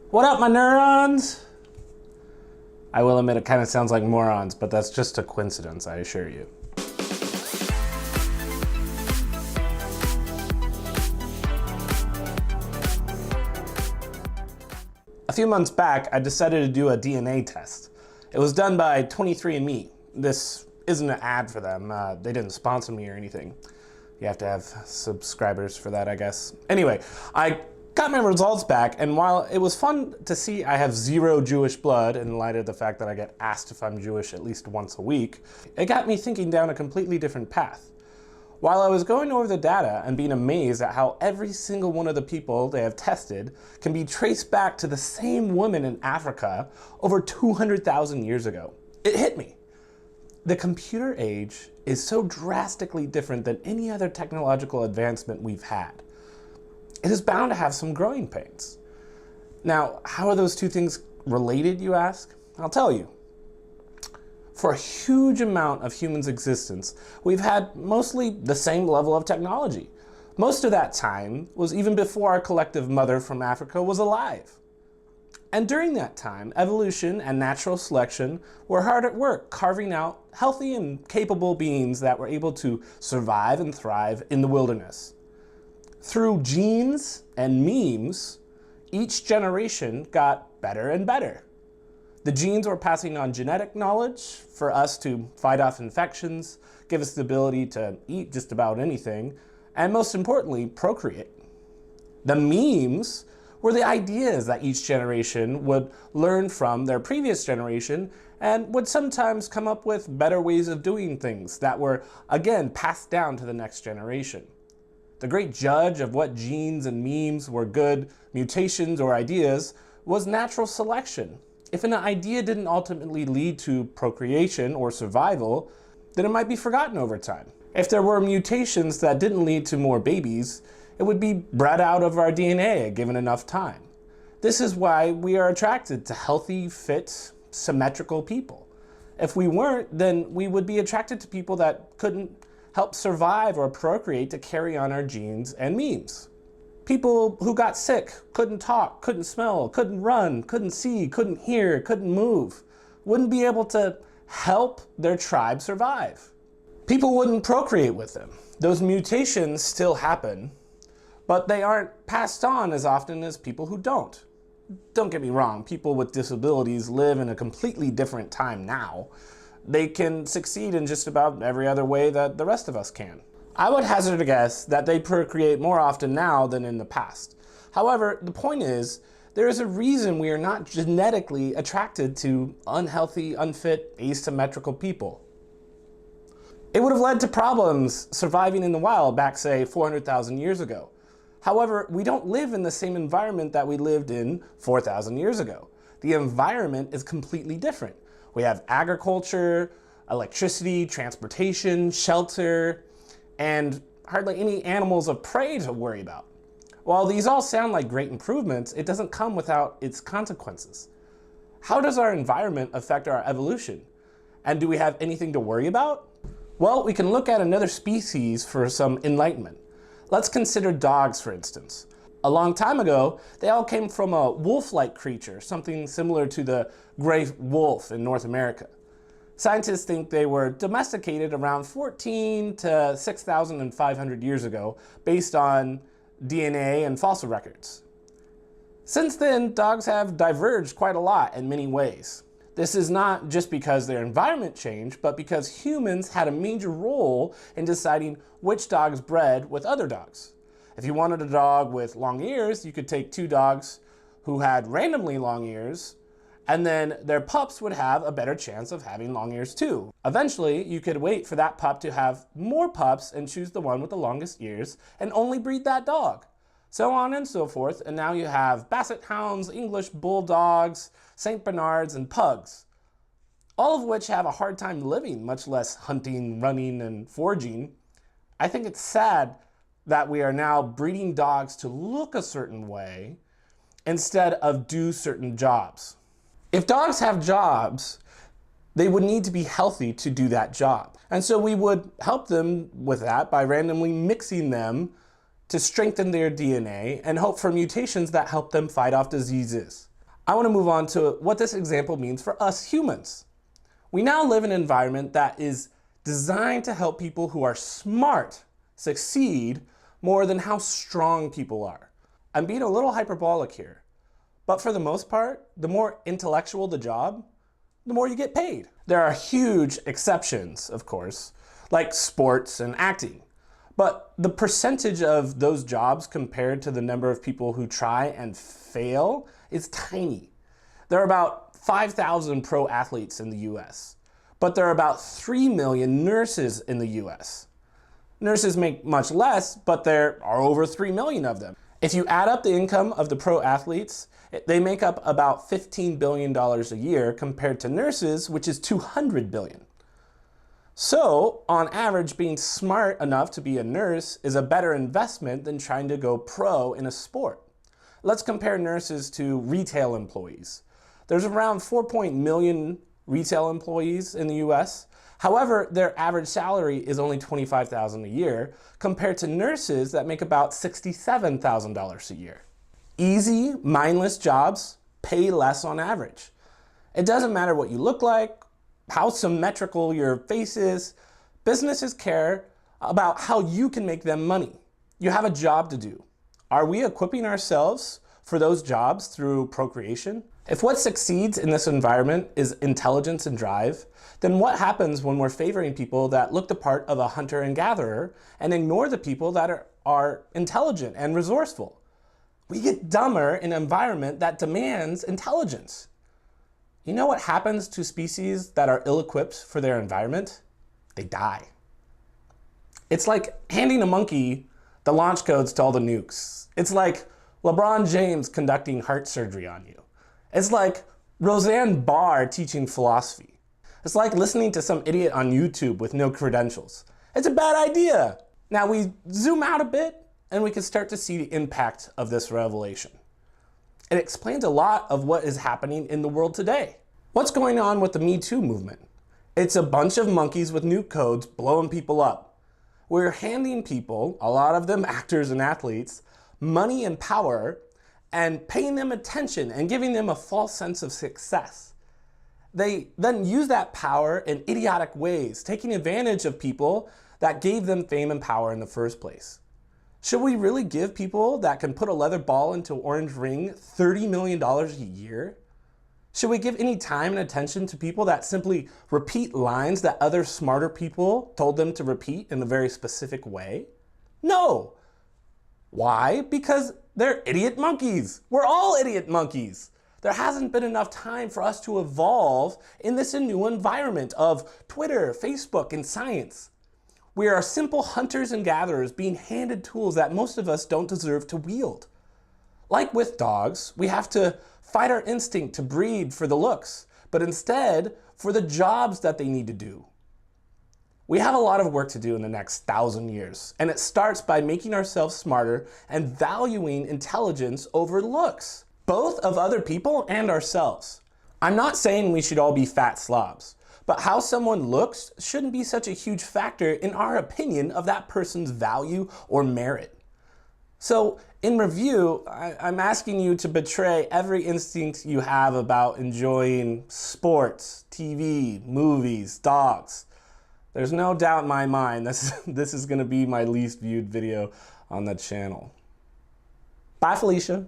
What up, my neurons? I will admit it kind of sounds like morons, but that's just a coincidence, I assure you. A few months back, I decided to do a DNA test. It was done by 23andMe. This isn't an ad for them. They didn't sponsor me or anything. You have to have subscribers for that, I guess. Anyway, I got my results back, and while it was fun to see I have zero Jewish blood in light of the fact that I get asked if I'm Jewish at least once a week, it got me thinking down a completely different path. While I was going over the data and being amazed at how every single one of the people they have tested can be traced back to the same woman in Africa over 200,000 years ago, it hit me. The computer age is so drastically different than any other technological advancement we've had. It is bound to have some growing pains. Now, how are those two things related, you ask? I'll tell you. For a huge amount of humans' existence, we've had mostly the same level of technology. Most of that time was even before our collective mother from Africa was alive. And during that time, evolution and natural selection were hard at work carving out healthy and capable beings that were able to survive and thrive in the wilderness. Through genes and memes, each generation got better and better. The genes were passing on genetic knowledge for us to fight off infections, give us the ability to eat just about anything, and most importantly, procreate. The memes were the ideas that each generation would learn from their previous generation and would sometimes come up with better ways of doing things that were, again, passed down to the next generation. The great judge of what genes and memes were good mutations or ideas was natural selection. If an idea didn't ultimately lead to procreation or survival, then it might be forgotten over time. If there were mutations that didn't lead to more babies, it would be bred out of our DNA given enough time. This is why we are attracted to healthy, fit, symmetrical people. If we weren't, then we would be attracted to people that couldn't help survive or procreate to carry on our genes and memes. People who got sick, couldn't talk, couldn't smell, couldn't run, couldn't see, couldn't hear, couldn't move, wouldn't be able to help their tribe survive. People wouldn't procreate with them. Those mutations still happen, but they aren't passed on as often as people who don't. Don't get me wrong, people with disabilities live in a completely different time now. They can succeed in just about every other way that the rest of us can. I would hazard a guess that they procreate more often now than in the past. However, the point is, there is a reason we are not genetically attracted to unhealthy, unfit, asymmetrical people. It would have led to problems surviving in the wild back, say, 400,000 years ago. However, we don't live in the same environment that we lived in 4,000 years ago. The environment is completely different. We have agriculture, electricity, transportation, shelter, and hardly any animals of prey to worry about. While these all sound like great improvements, it doesn't come without its consequences. How does our environment affect our evolution? And do we have anything to worry about? Well, we can look at another species for some enlightenment. Let's consider dogs, for instance. A long time ago, they all came from a wolf-like creature, something similar to the gray wolf in North America. Scientists think they were domesticated around 14 to 6,500 years ago based on DNA and fossil records. Since then, dogs have diverged quite a lot in many ways. This is not just because their environment changed, but because humans had a major role in deciding which dogs bred with other dogs. If you wanted a dog with long ears, you could take two dogs who had randomly long ears, and then their pups would have a better chance of having long ears too. Eventually, you could wait for that pup to have more pups and choose the one with the longest ears and only breed that dog. So on and so forth, and now you have Basset Hounds, English Bulldogs, St. Bernards, and Pugs, all of which have a hard time living, much less hunting, running, and foraging. I think it's sad that we are now breeding dogs to look a certain way instead of do certain jobs. If dogs have jobs, they would need to be healthy to do that job. And so we would help them with that by randomly mixing them to strengthen their DNA and hope for mutations that help them fight off diseases. I want to move on to what this example means for us humans. We now live in an environment that is designed to help people who are smart succeed more than how strong people are. I'm being a little hyperbolic here, but for the most part, the more intellectual the job, the more you get paid. There are huge exceptions, of course, like sports and acting. But the percentage of those jobs compared to the number of people who try and fail is tiny. There are about 5,000 pro athletes in the US, but there are about 3 million nurses in the US. Nurses make much less, but there are over 3 million of them. If you add up the income of the pro athletes, they make up about $15 billion a year compared to nurses, which is $200 billion. So, on average, being smart enough to be a nurse is a better investment than trying to go pro in a sport. Let's compare nurses to retail employees. There's around 4 million retail employees in the US. However, their average salary is only $25,000 a year compared to nurses that make about $67,000 a year. Easy, mindless jobs pay less on average. It doesn't matter what you look like, how symmetrical your face is. Businesses care about how you can make them money. You have a job to do. Are we equipping ourselves for those jobs through procreation? If what succeeds in this environment is intelligence and drive, then what happens when we're favoring people that look the part of a hunter and gatherer and ignore the people that are intelligent and resourceful? We get dumber in an environment that demands intelligence. You know what happens to species that are ill-equipped for their environment? They die. It's like handing a monkey the launch codes to all the nukes. It's like LeBron James conducting heart surgery on you. It's like Roseanne Barr teaching philosophy. It's like listening to some idiot on YouTube with no credentials. It's a bad idea. Now we zoom out a bit and we can start to see the impact of this revelation. It explains a lot of what is happening in the world today. What's going on with the Me Too movement? It's a bunch of monkeys with nuke codes blowing people up. We're handing people, a lot of them actors and athletes, money and power and paying them attention and giving them a false sense of success. They then use that power in idiotic ways, taking advantage of people that gave them fame and power in the first place. Should we really give people that can put a leather ball into an orange ring $30 million a year? Should we give any time and attention to people that simply repeat lines that other smarter people told them to repeat in a very specific way? No. Why? Because they're idiot monkeys. We're all idiot monkeys. There hasn't been enough time for us to evolve in this new environment of Twitter, Facebook, and science. We are simple hunters and gatherers being handed tools that most of us don't deserve to wield. Like with dogs, we have to fight our instinct to breed for the looks, but instead for the jobs that they need to do. We have a lot of work to do in the next 1,000 years, and it starts by making ourselves smarter and valuing intelligence over looks, both of other people and ourselves. I'm not saying we should all be fat slobs, but how someone looks shouldn't be such a huge factor in our opinion of that person's value or merit. So, in review, I'm asking you to betray every instinct you have about enjoying sports, TV, movies, dogs. There's no doubt in my mind this is going to be my least viewed video on the channel. Bye, Felicia.